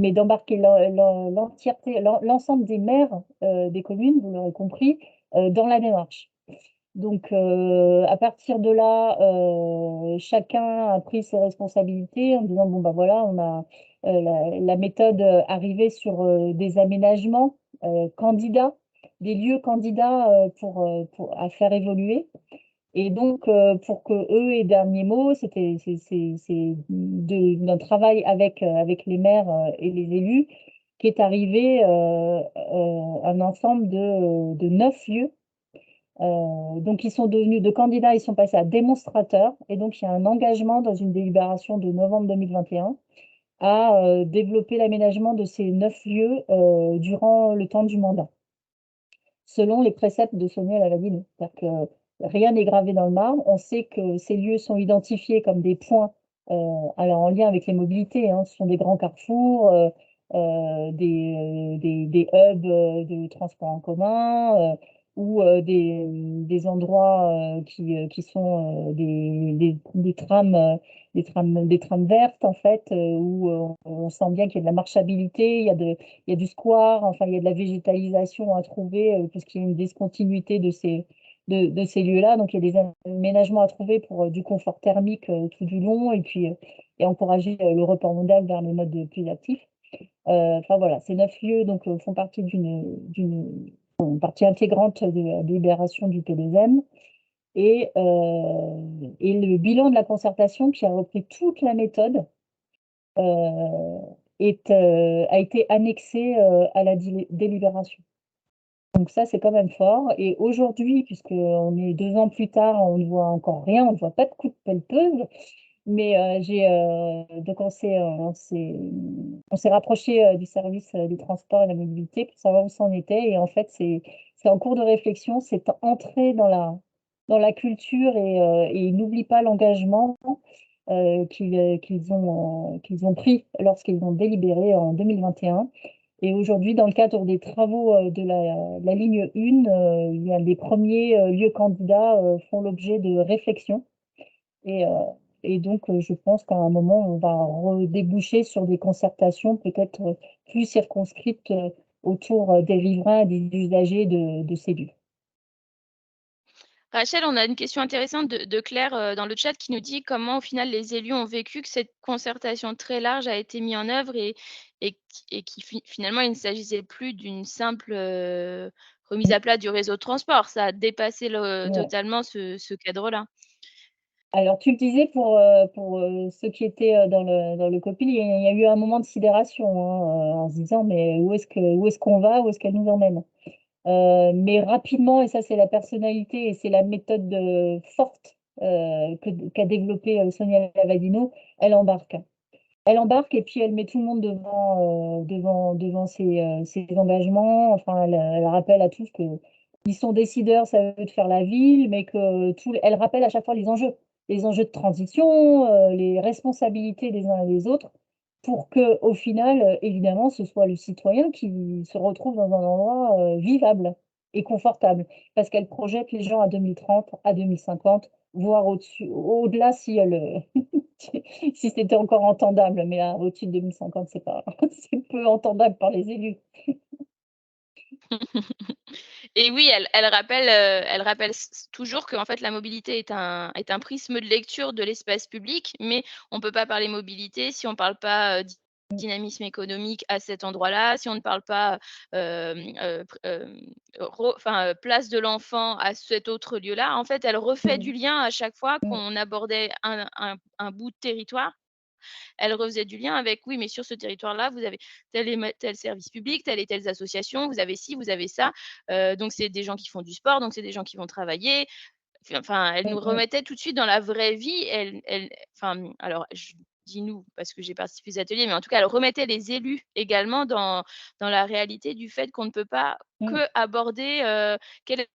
mais d'embarquer l'entièreté, l'ensemble des maires des communes, vous l'aurez compris, dans la démarche. Donc, à partir de là, chacun a pris ses responsabilités en disant, bon, ben voilà, on a la méthode arrivée sur des aménagements candidats, des lieux candidats à faire évoluer. Et donc, pour que eux aient dernier mot, c'est d'un travail avec les maires et les élus qu'est arrivé un ensemble de 9 lieux. Donc, ils sont devenus de candidats, ils sont passés à démonstrateurs. Et donc, il y a un engagement dans une délibération de novembre 2021 à développer l'aménagement de ces 9 lieux durant le temps du mandat, selon les préceptes de Sonia Lavadino. C'est-à-dire que rien n'est gravé dans le marbre. On sait que ces lieux sont identifiés comme des points, alors en lien avec les mobilités, hein. Ce sont des grands carrefours, des hubs de transport en commun, ou des endroits qui sont des trams, des trams vertes, en fait, où on sent bien qu'il y a de la marchabilité, il y a du square, enfin, il y a de la végétalisation à trouver, parce qu'il y a une discontinuité de ces lieux-là. Donc, il y a des aménagements à trouver pour du confort thermique tout du long, et puis et encourager le report modal vers les modes plus actifs. Enfin, voilà, ces 9 lieux donc, font partie d'une partie intégrante de la libération du P2M. Et le bilan de la concertation, qui a repris toute la méthode, euh, a été annexé à la délibération. Donc ça, c'est quand même fort. Et aujourd'hui, puisqu'on est 2 ans plus tard, on ne voit encore rien, on ne voit pas de coup de pelleteuse. Mais donc on s'est rapproché du service du transport et de la mobilité pour savoir où ça en était. Et en fait, c'est en cours de réflexion, c'est entré dans la culture, et ils n'oublient pas l'engagement qu'ils ont pris lorsqu'ils ont délibéré en 2021. Et aujourd'hui, dans le cadre des travaux de la ligne 1, il y a les premiers lieux candidats font l'objet de réflexions. Et, euh, et donc, je pense qu'à un moment, on va redéboucher sur des concertations peut-être plus circonscrites autour des riverains et des usagers de ces lieux. Rachel, on a une question intéressante de Claire, dans le chat qui nous dit: «Comment au final les élus ont vécu que cette concertation très large a été mise en œuvre et qui finalement il ne s'agissait plus d'une simple, remise à plat du réseau de transport?» Ça a dépassé Ouais. totalement ce cadre-là. Alors, tu le disais pour ceux qui étaient dans le COPIL, il y a eu un moment de sidération, hein, en se disant, mais où est-ce qu'on va, où est-ce qu'elle nous emmène? Mais rapidement, et ça c'est la personnalité et c'est la méthode forte qu'a développée Sonia Lavadino, elle embarque. Elle embarque, et puis elle met tout le monde devant ses engagements. Enfin, elle rappelle à tous qu'ils sont décideurs, ça veut de faire la ville, mais elle rappelle à chaque fois les enjeux de transition, les responsabilités des uns et des autres, pour que, au final, évidemment, ce soit le citoyen qui se retrouve dans un endroit vivable et confortable, parce qu'elle projette les gens à 2030, à 2050, voire au-dessus, au-delà si elle, si c'était encore entendable, mais au-dessus de 2050, c'est pas, c'est peu entendable par les élus. Et oui, elle rappelle toujours qu'en fait la mobilité est un prisme de lecture de l'espace public, mais on ne peut pas parler mobilité si on ne parle pas, dynamisme économique à cet endroit-là, si on ne parle pas, place de l'enfant à cet autre lieu-là. En fait, elle refait du lien à chaque fois qu'on abordait un bout de territoire Elle refaisait du lien avec: «Oui, mais sur ce territoire-là, vous avez tel service public, telles et telles associations, vous avez ci, vous avez ça, donc c'est des gens qui font du sport, donc c'est des gens qui vont travailler». Enfin, elle Mmh nous mh. remettait tout de suite dans la vraie vie. Enfin, alors je dis «nous» parce que j'ai participé aux ateliers, mais en tout cas, elle remettait les élus également dans la réalité du fait qu'on ne peut pas Mmh. que aborder, quelle est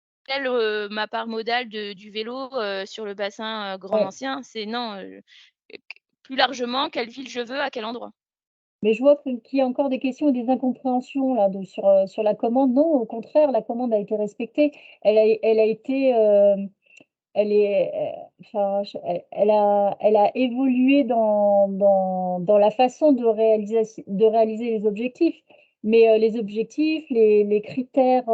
ma part modale du vélo, sur le bassin, grand Ouais. ancien. C'est non, plus largement, quelle ville je veux, à quel endroit. Mais je vois qu'il y a encore des questions et des incompréhensions là sur la commande. Non, au contraire, la commande a été respectée. Elle a été, elle est, enfin, elle a évolué dans la façon de réaliser les objectifs. Mais, les objectifs, les critères,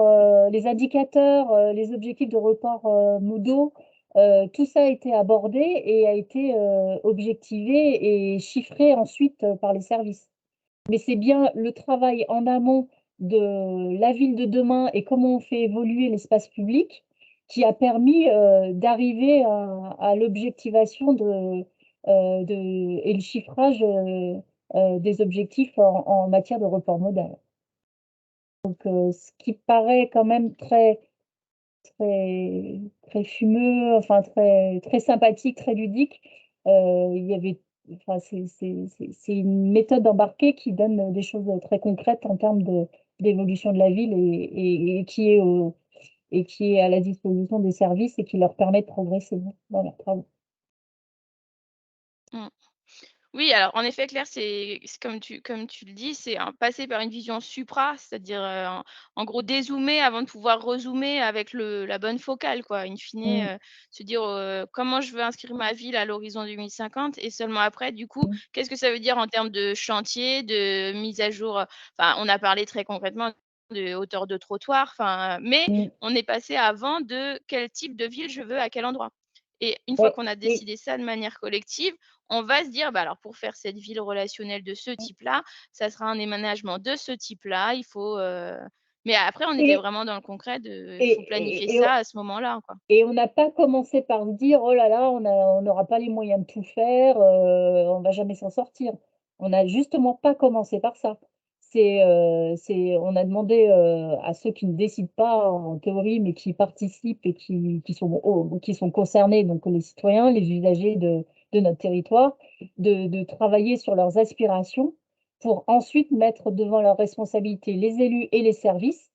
les indicateurs, les objectifs de report, modaux, tout ça a été abordé et a été, objectivé et chiffré ensuite, par les services. Mais c'est bien le travail en amont de la ville de demain et comment on fait évoluer l'espace public qui a permis, d'arriver à l'objectivation et le chiffrage, des objectifs en matière de report modal. Ce qui paraît quand même très fumeux, enfin très sympathique, très ludique. Il y avait enfin c'est une méthode embarquée qui donne, des choses, très concrètes en termes d'évolution de la ville et qui est à la disposition des services et qui leur permet de progresser dans leurs travaux. Mmh. Oui, alors en effet, Claire, c'est comme tu le dis, c'est un passer par une vision supra, c'est-à-dire, en gros dézoomer avant de pouvoir rezoomer avec la bonne focale quoi. In fine, Mmh, se dire, «Comment je veux inscrire ma ville à l'horizon 2050?» et seulement après du coup, mmh, qu'est-ce que ça veut dire en termes de chantier, de mise à jour, enfin on a parlé très concrètement de hauteur de trottoir, enfin, mais mmh. on est passé avant de quel type de ville je veux à quel endroit et une fois Ouais, qu'on a oui. décidé ça de manière collective, on va se dire: «Bah, alors pour faire cette ville relationnelle de ce type-là, ça sera un aménagement de ce type-là, il faut, mais après on était Et vraiment dans le concret de il et faut planifier et et ça à ce moment-là, quoi. Et on n'a pas commencé par se dire: «Oh là là, on n'aura pas les moyens de tout faire, on va jamais s'en sortir». On n'a justement pas commencé par ça. On a demandé, à ceux qui ne décident pas en théorie, mais qui participent et qui sont concernés, donc les citoyens, les usagers de notre territoire, de travailler sur leurs aspirations pour ensuite mettre devant leurs responsabilités les élus et les services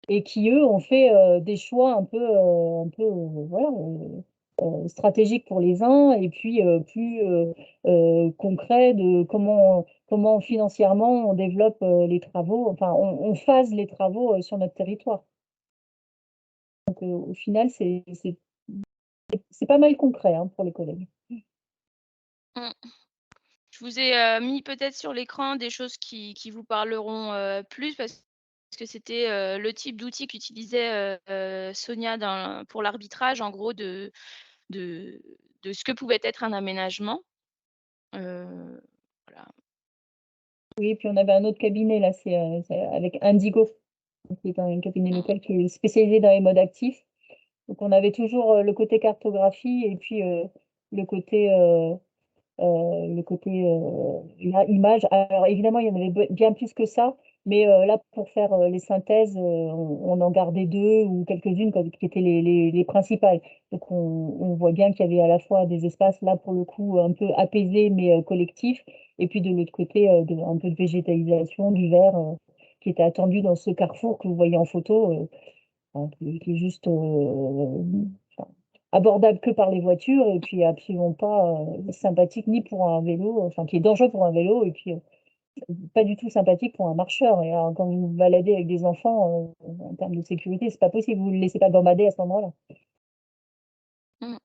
et qui, eux, ont fait, des choix voilà, stratégiques pour les uns et puis, plus, concrets de comment financièrement on développe, les travaux, enfin on phase les travaux, sur notre territoire. Au final, c'est pas mal concret, hein, pour les collègues. Mmh. Je vous ai, mis peut-être sur l'écran des choses qui vous parleront, plus parce que c'était, le type d'outil qu'utilisait, Sonia pour l'arbitrage en gros de de ce que pouvait être un aménagement. Voilà. Oui, puis on avait un autre cabinet là, c'est avec Indigo, qui est un cabinet local qui est spécialisé dans les modes actifs. Donc on avait toujours, le côté cartographie et puis, le côté, là, images. Alors évidemment, il y en avait bien plus que ça, mais là, pour faire, les synthèses, on en gardait 2 ou quelques-unes comme qui étaient les principales. Donc on voit bien qu'il y avait à la fois des espaces, là, pour le coup, un peu apaisés, mais collectifs et puis de l'autre côté, un peu de végétalisation, du vert, qui était attendu dans ce carrefour que vous voyez en photo, qui est juste, enfin, abordable que par les voitures et puis absolument pas, sympathique ni pour un vélo, enfin qui est dangereux pour un vélo et puis, pas du tout sympathique pour un marcheur et quand vous vous baladez avec des enfants, en termes de sécurité, c'est pas possible, vous ne le laissez pas gambader à ce moment-là. Mmh.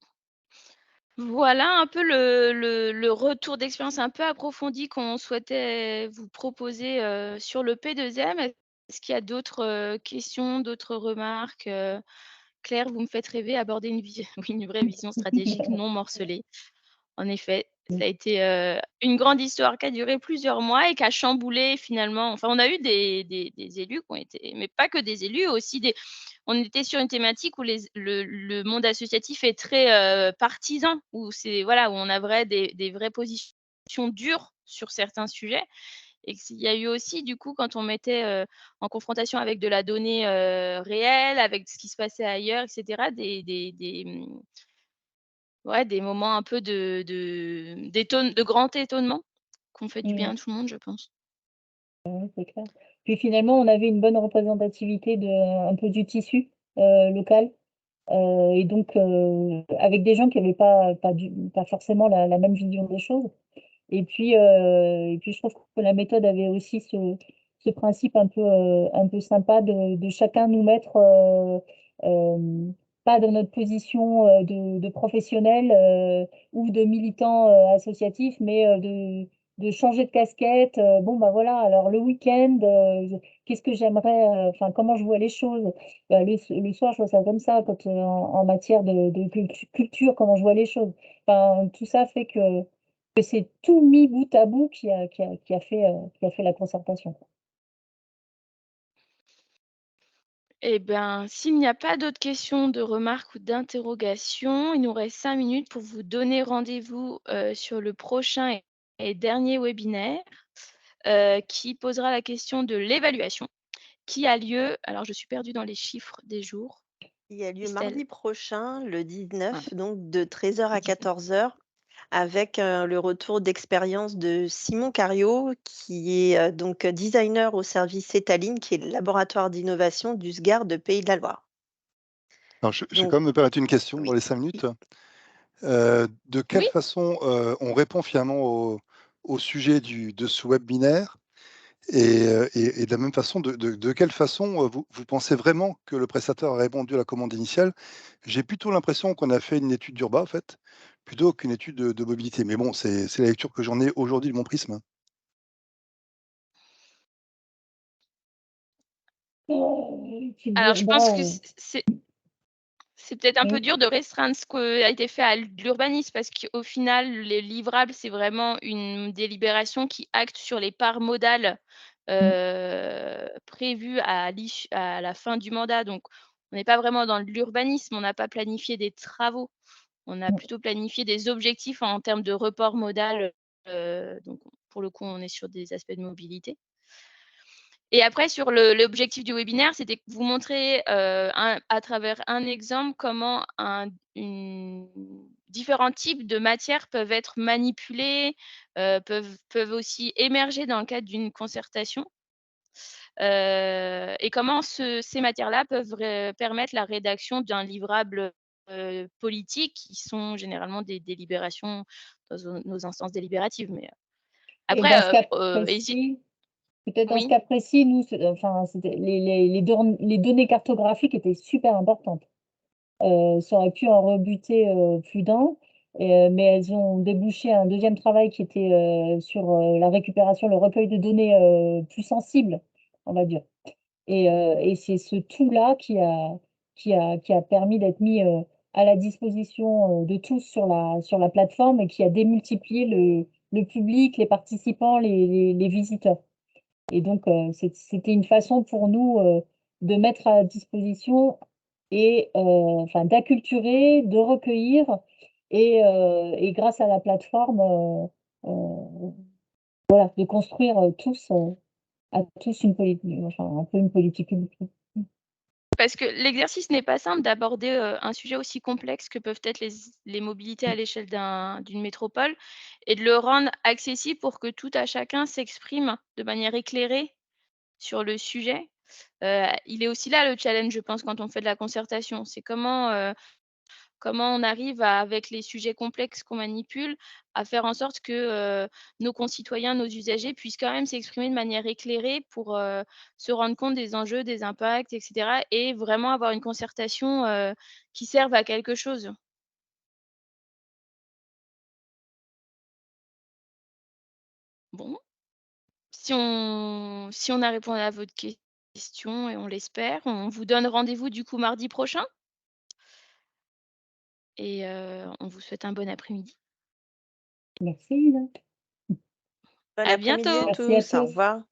Voilà un peu le retour d'expérience un peu approfondi qu'on souhaitait vous proposer, sur le P2M. Est-ce qu'il y a d'autres, questions, d'autres remarques? Claire, vous me faites rêver, aborder une vi oui, une vraie vision stratégique non morcelée. En effet, Mmh. ça a été, une grande histoire qui a duré plusieurs mois et qui a chamboulé finalement enfin, on a eu des élus qui ont été mais pas que des élus, aussi des on était sur une thématique où le monde associatif est très, partisan, où c'est voilà, où on a des vraies positions dure sur certains sujets et qu'il y a eu aussi du coup quand on mettait, en confrontation avec de la donnée, réelle, avec ce qui se passait ailleurs et cetera, ouais, des moments un peu de grand étonnement, qui ont fait du bien Mmh. à tout le monde, je pense. Ouais, c'est clair. Puis finalement, on avait une bonne représentativité un peu du tissu, local, et donc avec des gens qui avaient pas forcément la même vision des choses. Et puis je trouve que la méthode avait aussi ce principe un peu sympa de chacun nous mettre, pas dans notre position, de professionnel, ou de militant, associatif, mais de changer de casquette. Bon, bah, voilà, alors le week-end, qu'est-ce que j'aimerais, enfin, comment je vois les choses? Bah, le soir, je vois ça comme ça, quand, en matière de culture, comment je vois les choses. Enfin, tout ça fait que c'est tout mis bout à bout qui a fait la concertation. Eh ben, s'il n'y a pas d'autres questions, de remarques ou d'interrogations, il nous reste 5 minutes pour vous donner rendez-vous, sur le prochain et dernier webinaire, qui posera la question de l'évaluation, qui a lieu alors je suis perdue dans les chiffres des jours. Il a lieu Estelle? mardi prochain, le Ah, 19, donc de 13h à 19. 14h, avec le retour d'expérience de Simon Cario, qui est donc designer au service Étaline, qui est le laboratoire d'innovation du SGAR de Pays de la Loire. Alors, je vais Donc, quand même me permettre une question dans oui. les 5 minutes. De quelle Oui? façon on répond finalement au sujet de ce webinaire et de la même façon, de quelle façon vous pensez vraiment que le prestataire a répondu à la commande initiale? J'ai plutôt l'impression qu'on a fait une étude d'urba, en fait, plutôt qu'une étude de mobilité. Mais bon, c'est la lecture que j'en ai aujourd'hui de mon prisme, hein. Qui Alors dure je pense bas, que c'est peut-être un peu mmh, dur de restreindre ce qui a été fait à l'urbanisme parce qu'au final, les livrables, c'est vraiment une délibération qui acte sur les parts modales, mmh, prévues à la fin du mandat. Donc on n'est pas vraiment dans l'urbanisme, on n'a pas planifié des travaux. On a mmh. plutôt planifié des objectifs en termes de report modal, donc pour le coup, on est sur des aspects de mobilité. Et après sur l'objectif du webinaire, c'était que vous montrez, à travers un exemple comment différents types de matières peuvent être manipulées, peuvent aussi émerger dans le cadre d'une concertation, et comment ces matières-là peuvent permettre la rédaction d'un livrable, politique qui sont généralement des délibérations dans nos instances délibératives. Mais Et dans ce après, cas hési précis peut-être dans ce oui? cas précis, nous, enfin, c'était les données cartographiques étaient super importantes. Ça aurait pu en rebuter, plus d'un, mais elles ont débouché un deuxième travail qui était, sur, la récupération, le recueil de données, plus sensibles, on va dire. Et c'est ce tout-là qui a permis d'être mis, à la disposition, de tous sur la plateforme et qui a démultiplié le public, les participants, les visiteurs. Et donc, c'était une façon pour nous, de mettre à disposition et enfin d'acculturer, de recueillir et grâce à la plateforme, voilà, de construire, tous, à tous une politique, enfin un peu une politique publique. Parce que l'exercice n'est pas simple d'aborder, un sujet aussi complexe que peuvent être les mobilités à l'échelle d'une métropole et de le rendre accessible pour que tout à chacun s'exprime de manière éclairée sur le sujet. Il est aussi là le challenge, je pense, quand on fait de la concertation. C'est comment on arrive avec les sujets complexes qu'on manipule, à faire en sorte que, nos concitoyens, nos usagers puissent quand même s'exprimer de manière éclairée pour, se rendre compte des enjeux, des impacts et cetera et vraiment avoir une concertation, qui serve à quelque chose. Bon, si on a répondu à votre question et on l'espère, on vous donne rendez-vous du coup mardi prochain et on vous souhaite un bon après-midi. Merci Lina. Bon À après-midi à bientôt. Merci à tous, au tous. revoir.